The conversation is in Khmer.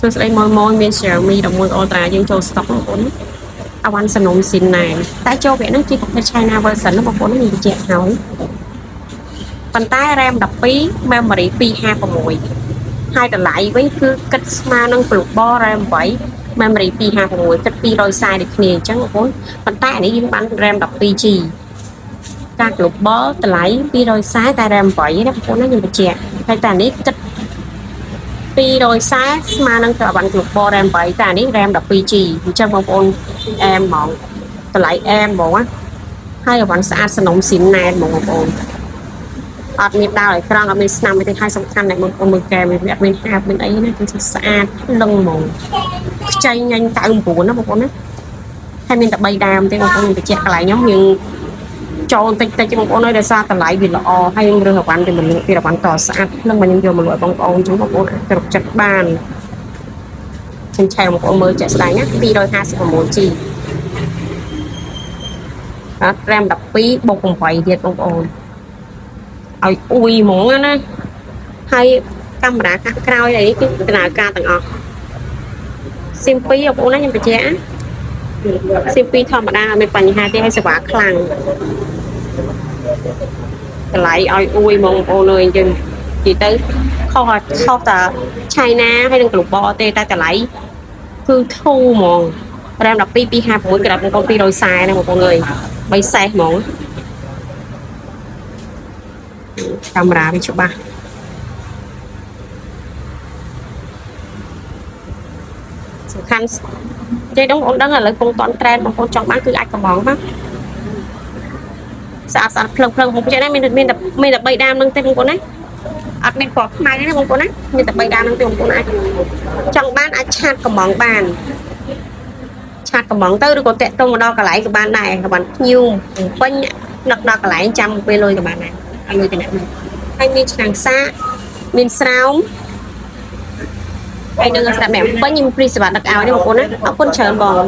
សួស្តីមកមាន Xiaomi 11 Ultra យើងចូល stock បងប្អូនអាវ៉ាន់សនុំស៊ីនណែតែចូលវគ្គហ្នឹងជាប្រភេទ China version បងប្អូនមានបញ្ជាក់ហើយប៉ុន្តែ RAM 12 memory 256ហើយតម្លៃវិញគឺគិតស្មើនឹង Global RAM 8 memory 256គិត240ដូចគ្នាអញ្ចឹងបងប្អូនប៉ុន្តែអានេះយើងបាន RAM 12G ការ Global តម្លៃ240តែ RAM 8ណាបងប្អូនណាខ្ញុំបញ្ជាក់ហើយតែអានេះគិត240ស្មើនឹងទៅអាវ៉ាន់ Global RAM 8តែនេះ RAM 12G អញ្ចឹងបងប្អូនអែមហ្មងតម្លៃអែមហ្មងណាហើយអាវ៉ាន់ស្អាតសនុំស៊ីនណែនហ្មងបងប្អូនអត់មានដល់ឲ្យក្រង់អត់មានស្នាមទេហើយសំខាន់តែបងប្អូនមើលកែវាអត់មានហាបមានអីណាគឺស្អាតលឹងហ្មងខ្ចីញ៉ាញ់99ណាបងប្អូនណាហើយមានតែ3ដើមទេបងប្អូនបញ្ជាក់កន្លែងខ្ញុំយើងចូលតិចបងប្អូនឲ្យដោយសារតម្លៃវាល្អហើយយើងរើសអាវ៉ាន់ទៅមនុស្សពីអាវ៉ាន់តស្អាតនឹងមកខ្ញុំយកមកលក់បងប្អូនអញ្ចឹងបងប្អូនអាចគ្រប់ចិត្តបានខ្ញុំឆែកបងប្អូនមើលជាក់ស្ដែងណា 256G អត់ RAM 12បូក8ទៀតបងប្អូនឲ្យអ៊ុយហ្មងណាហើយកាមេរ៉ាខាងក្រោយនេះគឺដំណើរការទាំងអស់ស៊ីម2បងប្អូនណាខ្ញុំបញ្ជាក់ស៊ីម2ធម្មតាអត់មានបញ្ហាទេហើយសេវាខ្លាំងតម្លៃឲ្យអ៊ុយហ្មងបងប្អូនអើយយើងនិយាយទៅខុសតា China ហើយនឹង Global ទេតែតម្លៃគឺធូរហ្មង RAM 12 256ក្រាបបងប្អូន240ណាបងប្អូនអើយ340ហ្មងកាមេរ៉ាវាច្បាស់សំខាន់ចេះបងប្អូនដឹងឥឡូវកំពុងតន់ trend បងប្អូនចង់បានគឺអាចកំងណាស្អាតភ្លឹងបងប្អូនណាមានតែ3ដាមនឹងទេបងប្អូនណាអត់មានពណ៌ខ្មៅទេណាបងប្អូនណាមានតែ3ដាមនឹងទេបងប្អូនអាចចង់បានអាចឆាតកំងបានឆាតកំងទៅឬក៏តាក់ទងមកដល់កន្លែងក៏បានដែរក៏បានភ្ញៀវពេញនឹកដល់កន្លែងចាំពេលលុយក៏បានដែរឲ្យលុយតំណហើយមានឆ្នាំងសាកមានស្រោមហើយនឹងស្រាប់អ្នកពេញខ្ញុំព្រីសវ៉ាដឹកឲ្យទេបងប្អូនណាអរគុណច្រើនបង